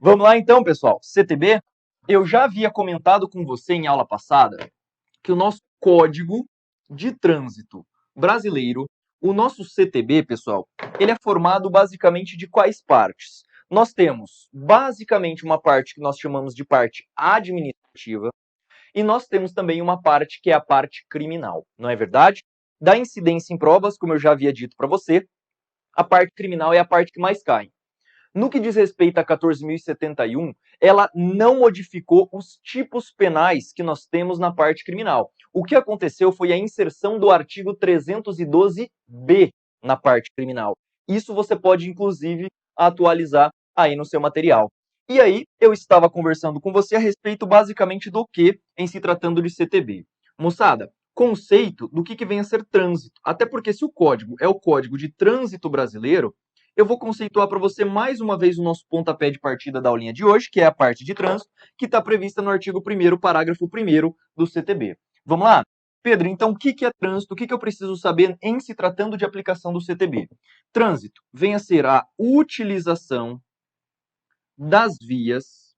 Vamos lá então, pessoal. CTB, eu já havia comentado com você em aula passada que o nosso Código de Trânsito Brasileiro, o nosso CTB, pessoal, ele é formado basicamente de quais partes? Nós temos basicamente uma parte que nós chamamos de parte administrativa e nós temos também uma parte que é a parte criminal, não é verdade? Da incidência em provas, como eu já havia dito para você, a parte criminal é a parte que mais cai. No que diz respeito a 14.071, ela não modificou os tipos penais que nós temos na parte criminal. O que aconteceu foi a inserção do artigo 312-B na parte criminal. Isso você pode, inclusive, atualizar aí no seu material. E aí, eu estava conversando com você a respeito basicamente do que em se tratando de CTB. Moçada, conceito do que vem a ser trânsito. Até porque se o código é o Código de Trânsito Brasileiro, eu vou conceituar para você mais uma vez o nosso pontapé de partida da aulinha de hoje, que é a parte de trânsito, que está prevista no artigo 1º, parágrafo 1º do CTB. Vamos lá? Pedro, então o que é trânsito? O que eu preciso saber em se tratando de aplicação do CTB? Trânsito vem a ser a utilização das vias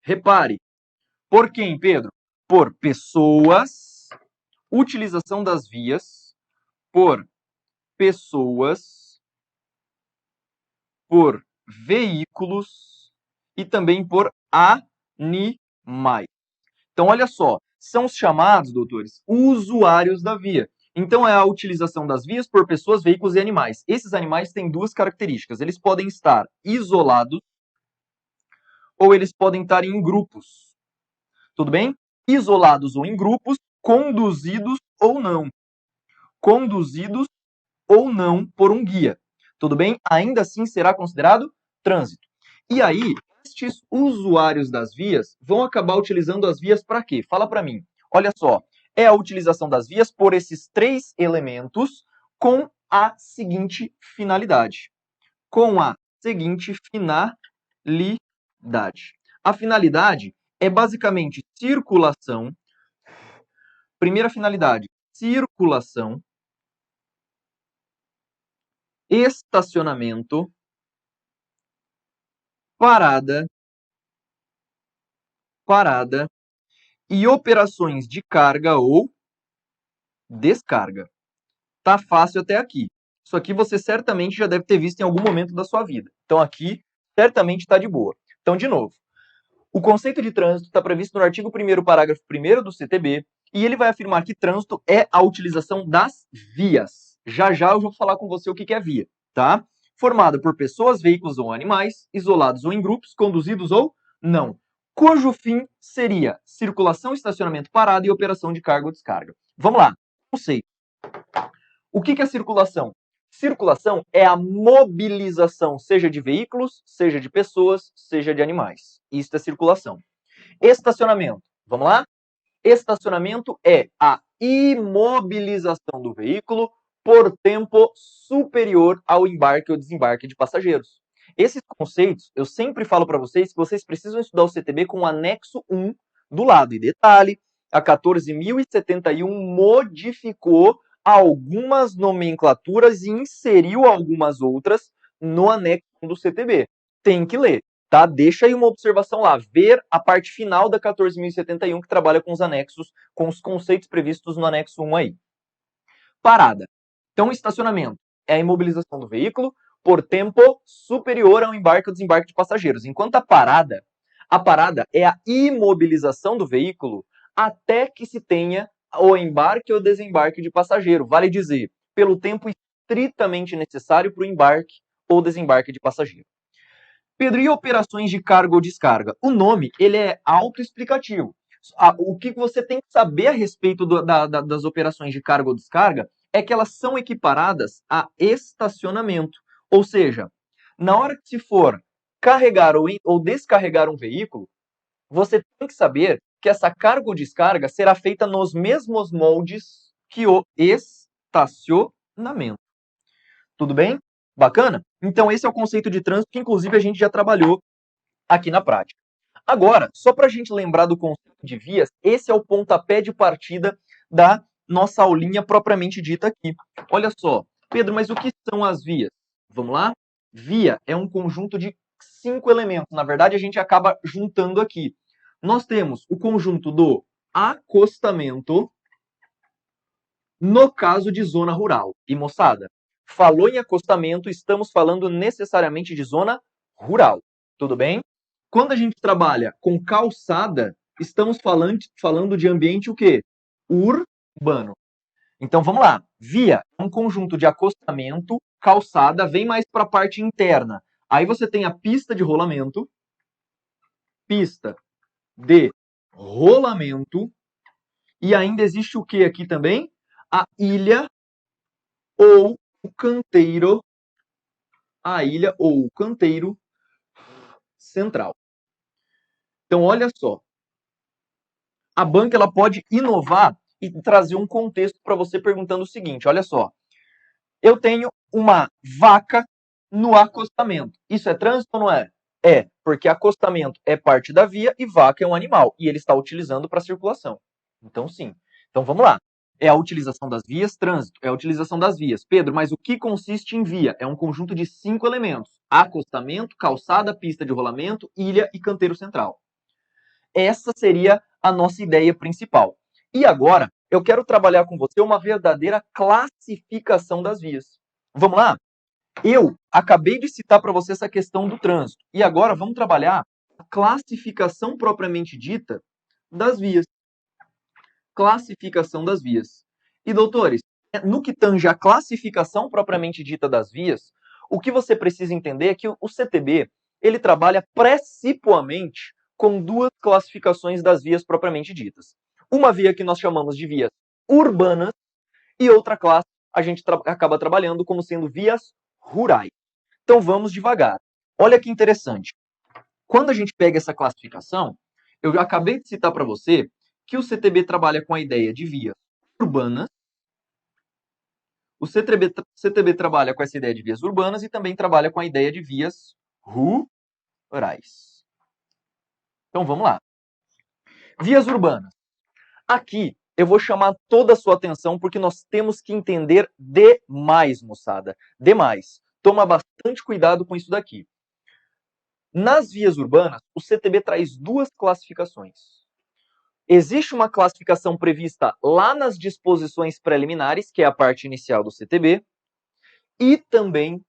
repare, por quem, Pedro? Por pessoas, utilização das vias por pessoas, por veículos e também por animais. Então, olha só, são os chamados, doutores, usuários da via. Então, é a utilização das vias por pessoas, veículos e animais. Esses animais têm duas características. Eles podem estar isolados ou eles podem estar em grupos. Tudo bem? Isolados ou em grupos, conduzidos ou não. Conduzidos ou não por um guia. Tudo bem? Ainda assim será considerado trânsito. E aí, estes usuários das vias vão acabar utilizando as vias para quê? Fala para mim. Olha só, é a utilização das vias por esses três elementos com a seguinte finalidade. Com a seguinte finalidade. A finalidade é basicamente circulação. Primeira finalidade, circulação. Estacionamento, parada e operações de carga ou descarga. Tá fácil até aqui. Isso aqui você certamente já deve ter visto em algum momento da sua vida. Então aqui certamente está de boa. Então, de novo, o conceito de trânsito está previsto no artigo 1º, parágrafo 1º do CTB, e ele vai afirmar que trânsito é a utilização das vias. Já já eu vou falar com você o que é via, tá? Formada por pessoas, veículos ou animais, isolados ou em grupos, conduzidos ou não, cujo fim seria circulação, estacionamento, parada e operação de carga ou descarga. Vamos lá, conceito. O que é circulação? Circulação é a mobilização, seja de veículos, seja de pessoas, seja de animais. Isso é circulação. Estacionamento. Vamos lá? Estacionamento é a imobilização do veículo por tempo superior ao embarque ou desembarque de passageiros. Esses conceitos, eu sempre falo para vocês que vocês precisam estudar o CTB com o anexo 1 do lado. E detalhe, a 14.071 modificou algumas nomenclaturas e inseriu algumas outras no anexo 1 do CTB. Tem que ler. Tá? Deixa aí uma observação lá, ver a parte final da 14.071 que trabalha com os anexos, com os conceitos previstos no anexo 1 aí. Parada. Então, estacionamento é a imobilização do veículo por tempo superior ao embarque ou desembarque de passageiros. Enquanto a parada é a imobilização do veículo até que se tenha o embarque ou desembarque de passageiro. Vale dizer, pelo tempo estritamente necessário para o embarque ou desembarque de passageiro. Pedro, e operações de carga ou descarga? O nome, ele é autoexplicativo. O que você tem que saber a respeito das operações de carga ou descarga é que elas são equiparadas a estacionamento. Ou seja, na hora que se for carregar ou descarregar um veículo, você tem que saber que essa carga ou descarga será feita nos mesmos moldes que o estacionamento. Tudo bem? Bacana? Então, esse é o conceito de trânsito que, inclusive, a gente já trabalhou aqui na prática. Agora, só para a gente lembrar do conceito de vias, esse é o pontapé de partida da nossa aulinha propriamente dita aqui. Olha só, Pedro, mas o que são as vias? Vamos lá? Via é um conjunto de 5 elementos. Na verdade, a gente acaba juntando aqui. Nós temos o conjunto do acostamento no caso de zona rural. E, moçada, falou em acostamento, estamos falando necessariamente de zona rural. Tudo bem? Quando a gente trabalha com calçada, estamos falando de ambiente o quê? Urbano. Então, vamos lá. Via é um conjunto de acostamento, calçada, vem mais para a parte interna. Aí você tem a pista de rolamento, pista de rolamento, e ainda existe o que aqui também? A ilha ou o canteiro, a ilha ou o canteiro central. Então, olha só. A banca ela pode inovar e trazer um contexto para você perguntando o seguinte, olha só. Eu tenho uma vaca no acostamento. Isso é trânsito ou não é? É, porque acostamento é parte da via e vaca é um animal. E ele está utilizando para circulação. Então, sim. Então, vamos lá. É a utilização das vias, trânsito. É a utilização das vias. Pedro, mas o que consiste em via? É um conjunto de 5 elementos. Acostamento, calçada, pista de rolamento, ilha e canteiro central. Essa seria a nossa ideia principal. E agora, eu quero trabalhar com você uma verdadeira classificação das vias. Vamos lá? Eu acabei de citar para você essa questão do trânsito. E agora vamos trabalhar a classificação propriamente dita das vias. Classificação das vias. E, doutores, no que tange a classificação propriamente dita das vias, o que você precisa entender é que o CTB ele trabalha principalmente com duas classificações das vias propriamente ditas. Uma via que nós chamamos de vias urbanas e outra classe a gente acaba trabalhando como sendo vias rurais. Então vamos devagar. Olha que interessante. Quando a gente pega essa classificação, eu acabei de citar para você que o CTB trabalha com a ideia de vias urbanas. O CTB trabalha com essa ideia de vias urbanas e também trabalha com a ideia de vias rurais. Então vamos lá. Vias urbanas. Aqui eu vou chamar toda a sua atenção porque nós temos que entender demais, moçada. Demais. Toma bastante cuidado com isso daqui. Nas vias urbanas, o CTB traz duas classificações. Existe uma classificação prevista lá nas disposições preliminares, que é a parte inicial do CTB, e também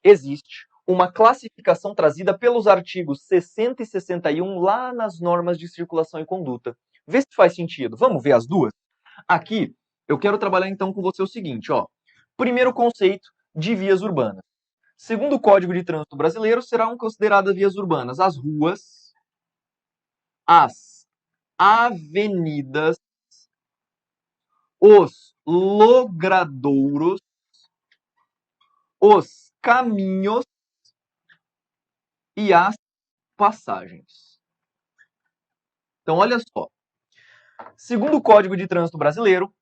existe uma classificação trazida pelos artigos 60 e 61 lá nas normas de circulação e conduta. Vê se faz sentido. Vamos ver as duas? Aqui, eu quero trabalhar então com você o seguinte, ó. Primeiro conceito de vias urbanas. Segundo o Código de Trânsito Brasileiro, serão consideradas vias urbanas as ruas, as avenidas, os logradouros, os caminhos e as passagens. Então, olha só. Segundo o Código de Trânsito Brasileiro,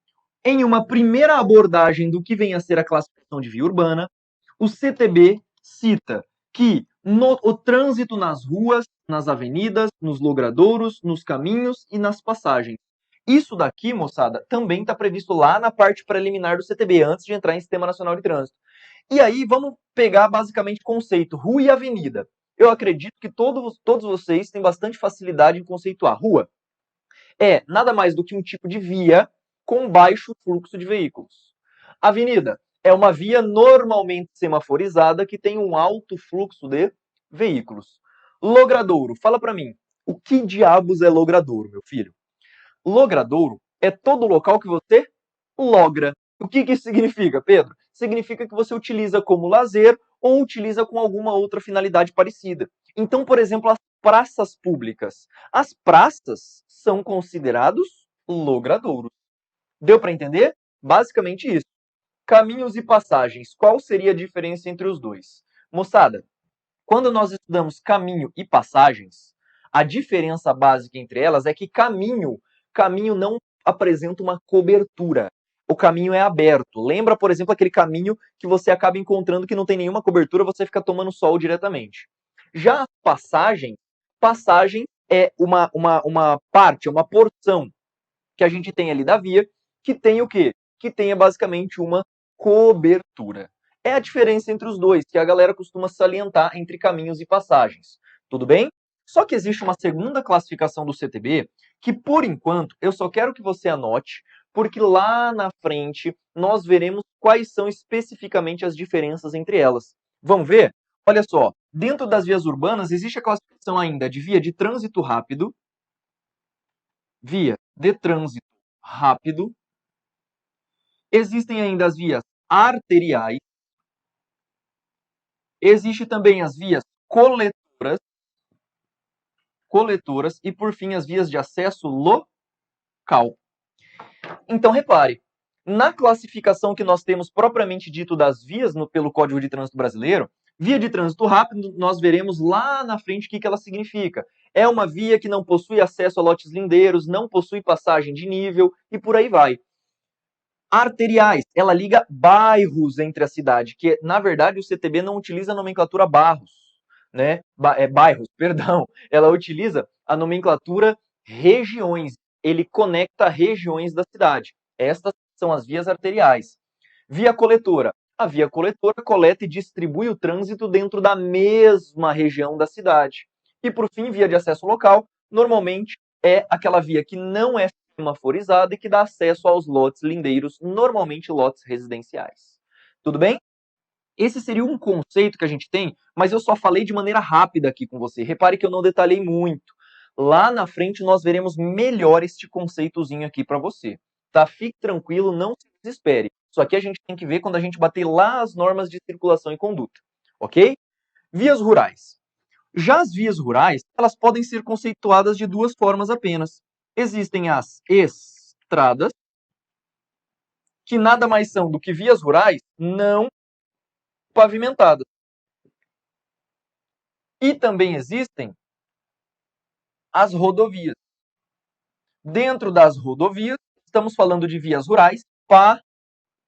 em uma primeira abordagem do que vem a ser a classificação de via urbana, o CTB cita que o trânsito nas ruas, nas avenidas, nos logradouros, nos caminhos e nas passagens. Isso daqui, moçada, também está previsto lá na parte preliminar do CTB, antes de entrar em Sistema Nacional de Trânsito. E aí, vamos pegar basicamente o conceito rua e avenida. Eu acredito que todos vocês têm bastante facilidade em conceituar. Rua é nada mais do que um tipo de via com baixo fluxo de veículos. Avenida é uma via normalmente semaforizada que tem um alto fluxo de veículos. Logradouro, fala para mim, o que diabos é logradouro, meu filho? Logradouro é todo local que você logra. O que isso significa, Pedro? Significa que você utiliza como lazer ou utiliza com alguma outra finalidade parecida. Então, por exemplo, as praças públicas. As praças são considerados logradouros. Deu para entender? Basicamente isso. Caminhos e passagens. Qual seria a diferença entre os dois? Moçada, quando nós estudamos caminho e passagens, a diferença básica entre elas é que caminho não apresenta uma cobertura. O caminho é aberto. Lembra, por exemplo, aquele caminho que você acaba encontrando que não tem nenhuma cobertura, você fica tomando sol diretamente. Já a passagem é uma parte, uma porção que a gente tem ali da via, que tem o quê? Que tenha basicamente uma cobertura. É a diferença entre os dois, que a galera costuma salientar entre caminhos e passagens. Tudo bem? Só que existe uma segunda classificação do CTB, que por enquanto eu só quero que você anote, porque lá na frente nós veremos quais são especificamente as diferenças entre elas. Vamos ver? Olha só, dentro das vias urbanas existe a classificação ainda de via de trânsito rápido, via de trânsito rápido, existem ainda as vias arteriais, existe também as vias coletoras e, por fim, as vias de acesso local. Então, repare, na classificação que nós temos propriamente dito das vias pelo Código de Trânsito Brasileiro, via de trânsito rápido, nós veremos lá na frente o que ela significa. É uma via que não possui acesso a lotes lindeiros, não possui passagem de nível e por aí vai. Arteriais, ela liga bairros entre a cidade, que na verdade o CTB não utiliza a nomenclatura bairros, perdão. Ela utiliza a nomenclatura regiões. Ele conecta regiões da cidade. Estas são as vias arteriais. Via coletora. A via coletora coleta e distribui o trânsito dentro da mesma região da cidade. E por fim, via de acesso local, normalmente é aquela via que não é semaforizada e que dá acesso aos lotes lindeiros, normalmente lotes residenciais. Tudo bem? Esse seria um conceito que a gente tem, mas eu só falei de maneira rápida aqui com você. Repare que eu não detalhei muito. Lá na frente nós veremos melhor este conceitozinho aqui para você. Tá? Fique tranquilo, não se desespere. Isso aqui a gente tem que ver quando a gente bater lá as normas de circulação e conduta. Ok? Vias rurais. Já as vias rurais, elas podem ser conceituadas de duas formas apenas. Existem as estradas, que nada mais são do que vias rurais não pavimentadas. E também existem as rodovias. Dentro das rodovias, estamos falando de vias rurais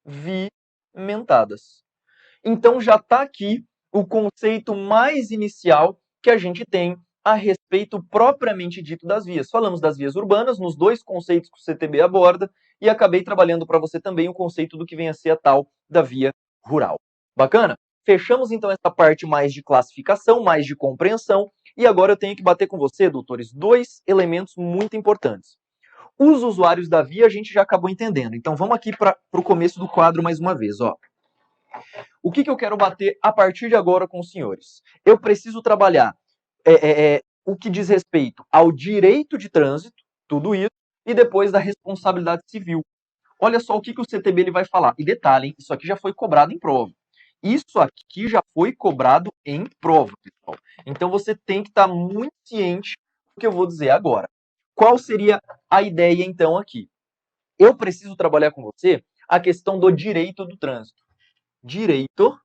pavimentadas. Então já está aqui o conceito mais inicial que a gente tem a respeito propriamente dito das vias. Falamos das vias urbanas, nos dois conceitos que o CTB aborda, e acabei trabalhando para você também o conceito do que vem a ser a tal da via rural. Bacana? Fechamos então essa parte mais de classificação, mais de compreensão, e agora eu tenho que bater com você, doutores, dois elementos muito importantes. Os usuários da via a gente já acabou entendendo, então vamos aqui para o começo do quadro mais uma vez. Ó. O que eu quero bater a partir de agora com os senhores? Eu preciso trabalhar o que diz respeito ao direito de trânsito, tudo isso, e depois da responsabilidade civil. Olha só o que o CTB ele vai falar. E detalhe, hein, isso aqui já foi cobrado em prova. Isso aqui já foi cobrado em prova, pessoal. Então você tem que estar muito ciente do que eu vou dizer agora. Qual seria a ideia, então, aqui? Eu preciso trabalhar com você a questão do direito do trânsito. Direito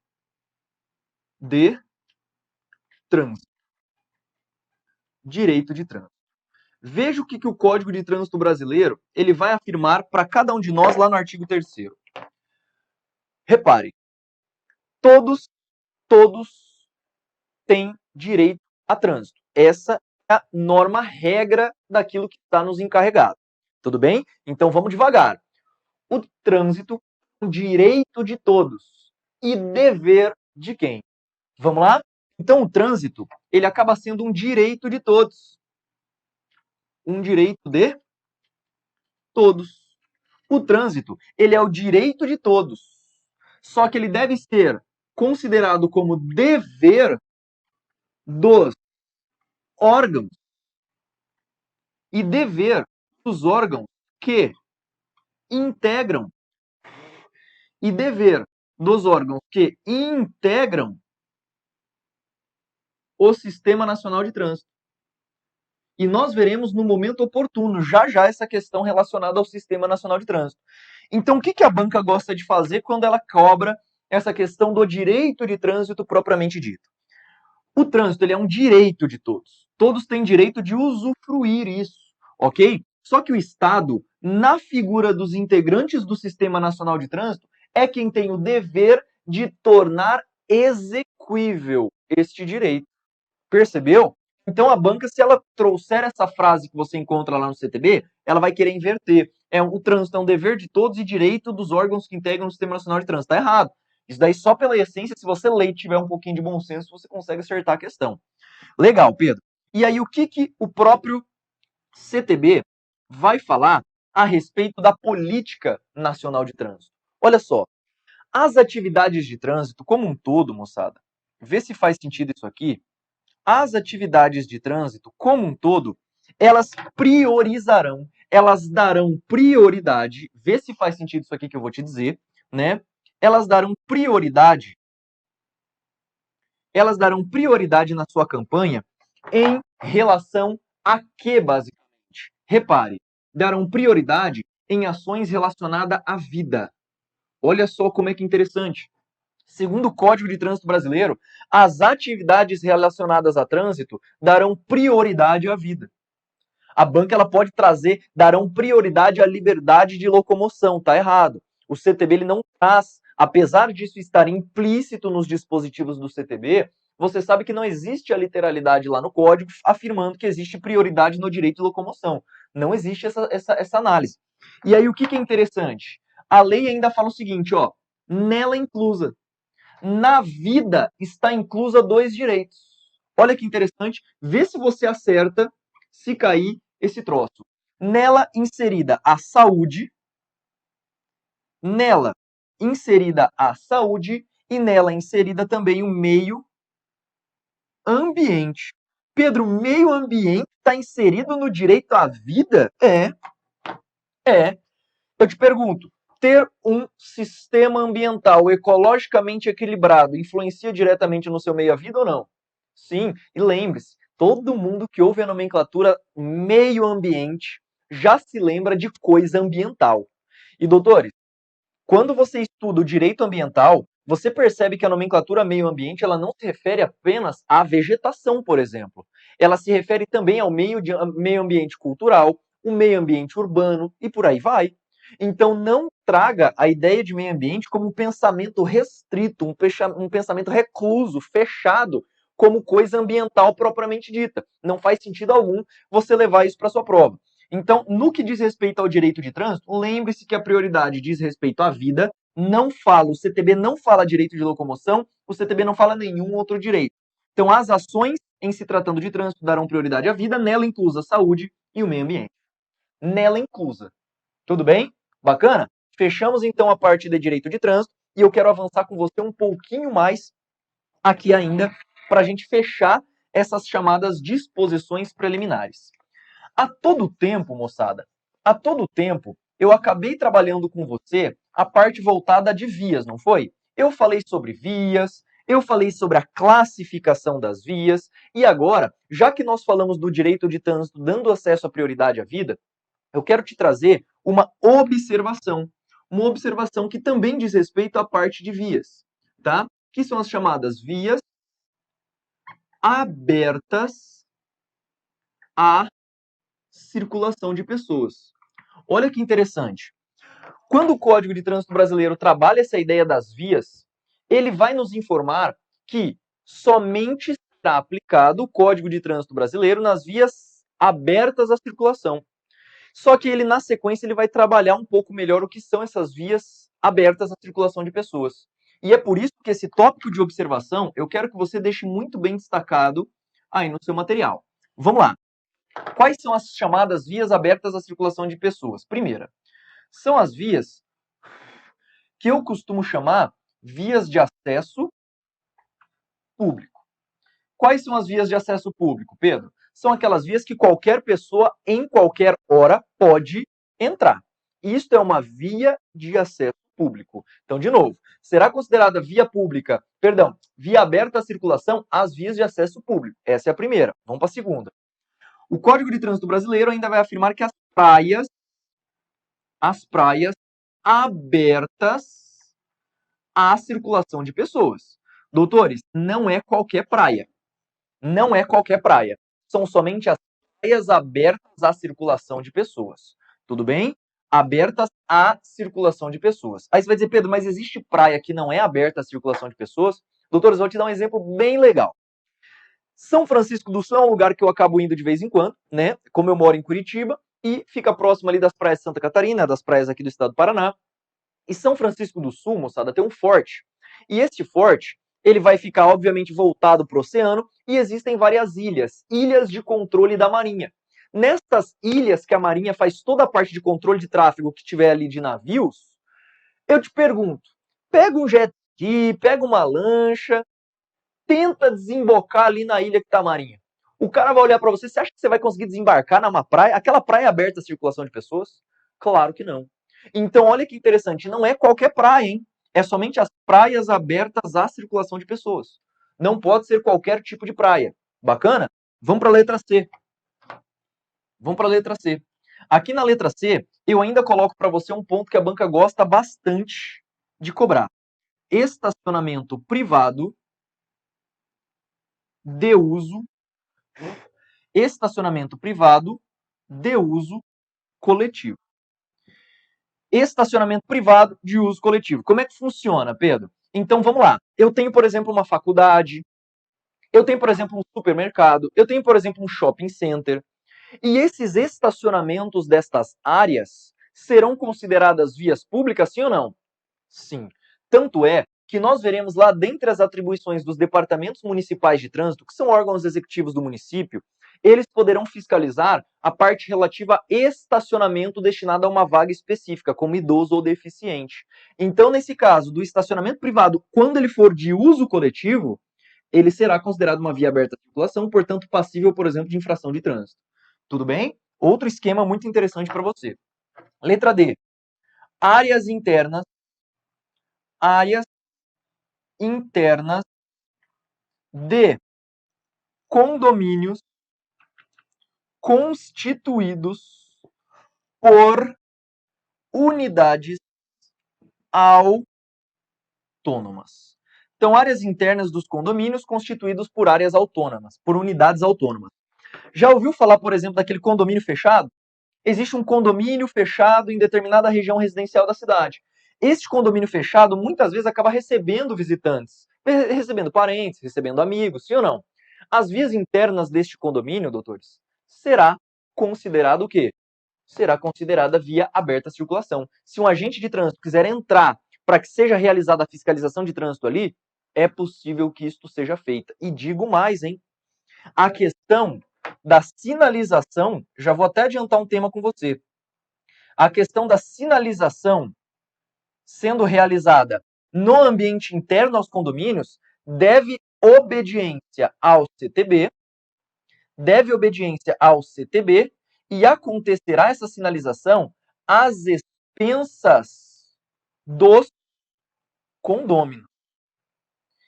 de trânsito. Direito de trânsito. Veja o que o Código de Trânsito Brasileiro ele vai afirmar para cada um de nós lá no artigo 3º. Repare, todos têm direito a trânsito. Essa é a norma regra daquilo que está nos encarregado. Tudo bem? Então vamos devagar. O trânsito é um direito de todos e dever de quem? Vamos lá? Então o trânsito ele acaba sendo um direito de todos. Um direito de todos. O trânsito, ele é o direito de todos. Só que ele deve ser considerado como dever dos órgãos e dever dos órgãos que integram e dever dos órgãos que integram o Sistema Nacional de Trânsito. E nós veremos no momento oportuno, já essa questão relacionada ao Sistema Nacional de Trânsito. Então, o que a banca gosta de fazer quando ela cobra essa questão do direito de trânsito propriamente dito? O trânsito ele é um direito de todos. Todos têm direito de usufruir isso, ok? Só que o Estado, na figura dos integrantes do Sistema Nacional de Trânsito, é quem tem o dever de tornar exequível este direito. Percebeu? Então a banca, se ela trouxer essa frase que você encontra lá no CTB, ela vai querer inverter. O trânsito é um dever de todos e direito dos órgãos que integram o Sistema Nacional de Trânsito. Está errado. Isso daí só pela essência, se você ler e tiver um pouquinho de bom senso, você consegue acertar a questão. Legal, Pedro. E aí, o que o próprio CTB vai falar a respeito da política nacional de trânsito? Olha só, as atividades de trânsito como um todo, moçada, vê se faz sentido isso aqui. As atividades de trânsito como um todo, elas priorizarão, elas darão prioridade, vê se faz sentido isso aqui que eu vou te dizer, né? Elas darão prioridade na sua campanha em relação a quê, basicamente? Repare, darão prioridade em ações relacionadas à vida. Olha só como é que interessante. Segundo o Código de Trânsito Brasileiro, as atividades relacionadas a trânsito darão prioridade à vida. A banca ela pode darão prioridade à liberdade de locomoção, tá errado. O CTB ele não traz, apesar disso estar implícito nos dispositivos do CTB, você sabe que não existe a literalidade lá no código afirmando que existe prioridade no direito de locomoção. Não existe essa análise. E aí o que é interessante? A lei ainda fala o seguinte, ó, nela inclusa. Na vida está inclusa 2 direitos. Olha que interessante, vê se você acerta se cair esse troço. Nela inserida a saúde, nela inserida a saúde e nela inserida também o meio ambiente. Pedro, meio ambiente está inserido no direito à vida? É. Eu te pergunto, ter um sistema ambiental ecologicamente equilibrado influencia diretamente no seu meio à vida ou não? Sim, e lembre-se, todo mundo que ouve a nomenclatura meio ambiente já se lembra de coisa ambiental. E doutores, quando você estuda o direito ambiental, você percebe que a nomenclatura meio ambiente ela não se refere apenas à vegetação, por exemplo. Ela se refere também ao meio ambiente cultural, o meio ambiente urbano e por aí vai. Então não traga a ideia de meio ambiente como um pensamento restrito, um pensamento recluso, fechado, como coisa ambiental propriamente dita. Não faz sentido algum você levar isso para sua prova. Então, no que diz respeito ao direito de trânsito, lembre-se que a prioridade diz respeito à vida, não fala, o CTB não fala direito de locomoção, o CTB não fala nenhum outro direito. Então, as ações em se tratando de trânsito darão prioridade à vida, nela inclusa a saúde e o meio ambiente. Nela inclusa. Tudo bem? Bacana? Fechamos então a parte de direito de trânsito e eu quero avançar com você um pouquinho mais aqui ainda para a gente fechar essas chamadas disposições preliminares. A todo tempo, moçada, a todo tempo, eu acabei trabalhando com você a parte voltada de vias, não foi? Eu falei sobre vias, eu falei sobre a classificação das vias, e agora, já que nós falamos do direito de trânsito dando acesso à prioridade à vida, eu quero te trazer uma observação que também diz respeito à parte de vias, tá? Que são as chamadas vias abertas à circulação de pessoas. Olha que interessante. Quando o Código de Trânsito Brasileiro trabalha essa ideia das vias, ele vai nos informar que somente será aplicado o Código de Trânsito Brasileiro nas vias abertas à circulação. Só que ele, na sequência, ele vai trabalhar um pouco melhor o que são essas vias abertas à circulação de pessoas. E é por isso que esse tópico de observação, eu quero que você deixe muito bem destacado aí no seu material. Vamos lá. Quais são as chamadas vias abertas à circulação de pessoas? Primeira, são as vias que eu costumo chamar vias de acesso público. Quais são as vias de acesso público, Pedro? São aquelas vias que qualquer pessoa, em qualquer hora, pode entrar. Isto é uma via de acesso público. Então, de novo, será considerada via aberta à circulação as vias de acesso público. Essa é a primeira. Vamos para a segunda. O Código de Trânsito Brasileiro ainda vai afirmar que as praias abertas à circulação de pessoas. Doutores, não é qualquer praia. Não é qualquer praia. São somente as praias abertas à circulação de pessoas. Tudo bem? Abertas à circulação de pessoas. Aí você vai dizer, Pedro, mas existe praia que não é aberta à circulação de pessoas? Doutores, eu vou te dar um exemplo bem legal. São Francisco do Sul é um lugar que eu acabo indo de vez em quando, né? Como eu moro em Curitiba, e fica próximo ali das praias de Santa Catarina, das praias aqui do estado do Paraná. E São Francisco do Sul, moçada, tem um forte. E este forte, ele vai ficar, obviamente, voltado para o oceano, e existem várias ilhas, ilhas de controle da Marinha. Nestas ilhas que a Marinha faz toda a parte de controle de tráfego que tiver ali de navios, eu te pergunto, pega um jet ski, pega uma lancha, tenta desembocar ali na ilha que está a Marinha. O cara vai olhar para você, você acha que você vai conseguir desembarcar numa praia, aquela praia aberta à circulação de pessoas? Claro que não. Então, olha que interessante, não é qualquer praia, hein? É somente as praias abertas à circulação de pessoas. Não pode ser qualquer tipo de praia. Bacana? Vamos para a letra C. Vamos para a letra C. Aqui na letra C, eu ainda coloco para você um ponto que a banca gosta bastante de cobrar. Estacionamento privado de uso coletivo. Estacionamento privado de uso coletivo. Como é que funciona, Pedro? Então, vamos lá. Eu tenho, por exemplo, uma faculdade, eu tenho, por exemplo, um supermercado, eu tenho, por exemplo, um shopping center, e esses estacionamentos destas áreas serão consideradas vias públicas, sim ou não? Sim. Tanto é que nós veremos lá, dentre as atribuições dos departamentos municipais de trânsito, que são órgãos executivos do município, eles poderão fiscalizar a parte relativa a estacionamento destinado a uma vaga específica, como idoso ou deficiente. Então, nesse caso, do estacionamento privado, quando ele for de uso coletivo, ele será considerado uma via aberta à circulação, portanto, passível, por exemplo, de infração de trânsito. Tudo bem? Outro esquema muito interessante para você. Letra D. Áreas internas de condomínios constituídos por unidades autônomas. Então, áreas internas dos condomínios constituídos por áreas autônomas, por unidades autônomas. Já ouviu falar, por exemplo, daquele condomínio fechado? Existe um condomínio fechado em determinada região residencial da cidade. Este condomínio fechado muitas vezes acaba recebendo visitantes, recebendo parentes, recebendo amigos, sim ou não? As vias internas deste condomínio, doutores, será considerado o quê? Será considerada via aberta à circulação. Se um agente de trânsito quiser entrar para que seja realizada a fiscalização de trânsito ali, é possível que isto seja feito. E digo mais, hein? A questão da sinalização, já vou até adiantar um tema com você. A questão da sinalização sendo realizada no ambiente interno aos condomínios deve obediência ao CTB, e acontecerá essa sinalização às expensas dos condôminos.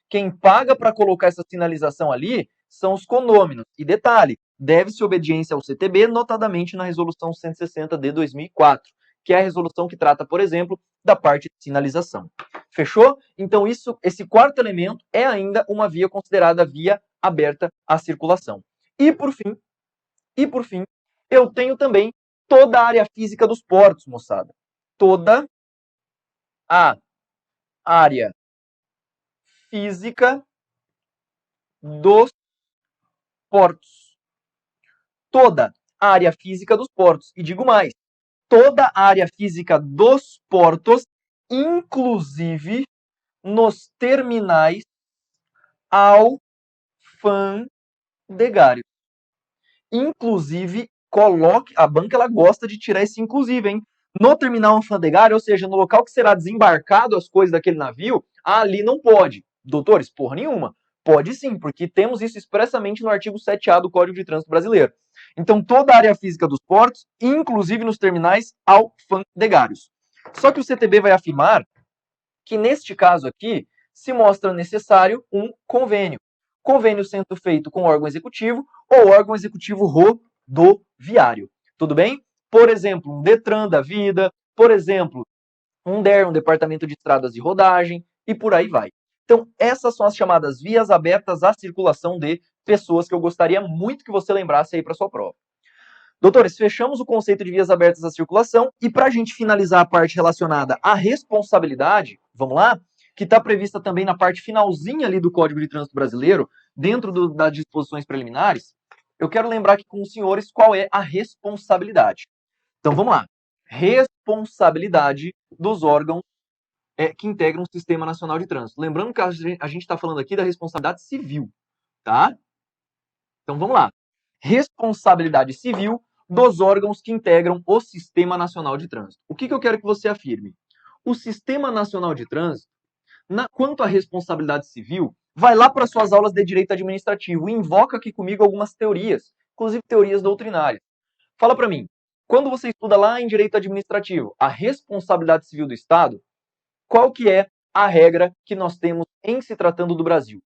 Quem paga para colocar essa sinalização ali são os condôminos. E detalhe, deve-se obediência ao CTB, notadamente na Resolução 160 de 2004, que é a resolução que trata, por exemplo, da parte de sinalização. Fechou? Então esse quarto elemento é ainda uma via considerada via aberta à circulação. E por fim, eu tenho também toda a área física dos portos, moçada. Toda a área física dos portos. Toda a área física dos portos. E digo mais, toda a área física dos portos, inclusive nos terminais alfandegários. Inclusive, coloque, a banca ela gosta de tirar esse inclusive, hein? No terminal alfandegário, ou seja, no local que será desembarcado as coisas daquele navio, ali não pode. Doutores, porra nenhuma. Pode sim, porque temos isso expressamente no artigo 7A do Código de Trânsito Brasileiro. Então, toda a área física dos portos, inclusive nos terminais alfandegários. Só que o CTB vai afirmar que, neste caso aqui, se mostra necessário um convênio. Convênio sendo feito com órgão executivo ou órgão executivo rodoviário. Tudo bem? Por exemplo, um DETRAN da vida, por exemplo, um DER, um Departamento de Estradas e Rodagem, e por aí vai. Então, essas são as chamadas vias abertas à circulação de pessoas que eu gostaria muito que você lembrasse aí para sua prova. Doutores, fechamos o conceito de vias abertas à circulação e para a gente finalizar a parte relacionada à responsabilidade, vamos lá? Que está prevista também na parte finalzinha ali do Código de Trânsito Brasileiro, dentro das disposições preliminares, eu quero lembrar aqui com os senhores qual é a responsabilidade. Então, vamos lá. Responsabilidade dos órgãos que integram o Sistema Nacional de Trânsito. Lembrando que a gente está falando aqui da responsabilidade civil, tá? Então vamos lá. Responsabilidade civil dos órgãos que integram o Sistema Nacional de Trânsito. O que eu quero que você afirme? O Sistema Nacional de Trânsito, quanto à responsabilidade civil, vai lá para suas aulas de direito administrativo e invoca aqui comigo algumas teorias, inclusive teorias doutrinárias. Fala para mim, quando você estuda lá em direito administrativo, a responsabilidade civil do Estado, qual que é a regra que nós temos em se tratando do Brasil?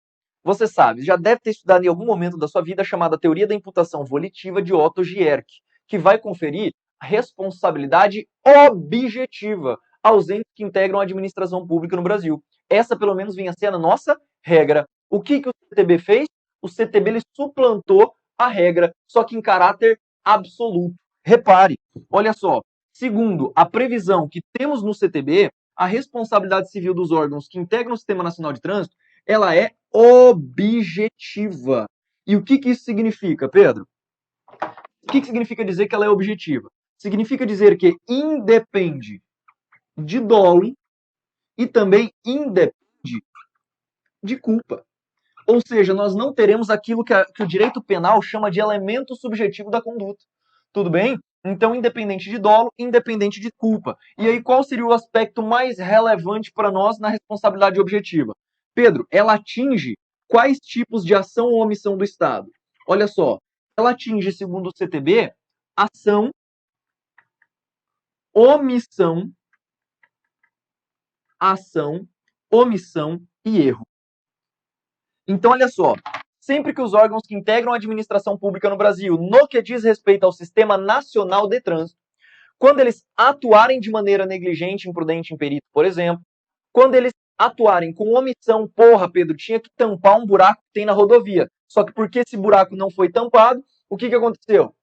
Você sabe, já deve ter estudado em algum momento da sua vida a chamada teoria da imputação volitiva de Otto Gierke, que vai conferir responsabilidade objetiva aos entes que integram a administração pública no Brasil. Essa, pelo menos, vinha a ser a nossa regra. O que o CTB fez? O CTB ele suplantou a regra, só que em caráter absoluto. Repare, olha só, segundo a previsão que temos no CTB, a responsabilidade civil dos órgãos que integram o Sistema Nacional de Trânsito, ela é objetiva. E o que isso significa, Pedro? O que significa dizer que ela é objetiva? Significa dizer que independe de dolo e também independe de culpa. Ou seja, nós não teremos aquilo que o direito penal chama de elemento subjetivo da conduta. Tudo bem? Então, independente de dolo, independente de culpa. E aí, qual seria o aspecto mais relevante para nós na responsabilidade objetiva? Pedro, ela atinge quais tipos de ação ou omissão do Estado? Olha só, ela atinge, segundo o CTB, ação, omissão e erro. Então, olha só, sempre que os órgãos que integram a administração pública no Brasil, no que diz respeito ao Sistema Nacional de Trânsito, quando eles atuarem de maneira negligente, imprudente, imperito, por exemplo, quando eles atuarem com omissão, porra, Pedro, tinha que tampar um buraco que tem na rodovia. Só que porque esse buraco não foi tampado, o que aconteceu?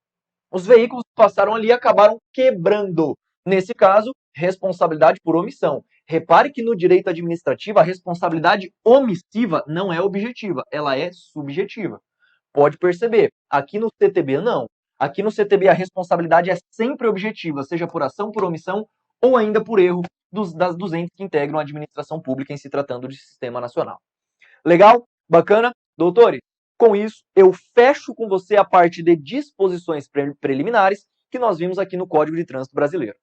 Os veículos que passaram ali acabaram quebrando. Nesse caso, responsabilidade por omissão. Repare que no direito administrativo a responsabilidade omissiva não é objetiva, ela é subjetiva. Pode perceber, aqui no CTB não. Aqui no CTB a responsabilidade é sempre objetiva, seja por ação, por omissão ou ainda por erro dos entes que integram a administração pública em se tratando de sistema nacional. Legal? Bacana? Doutores, com isso eu fecho com você a parte de disposições preliminares que nós vimos aqui no Código de Trânsito Brasileiro.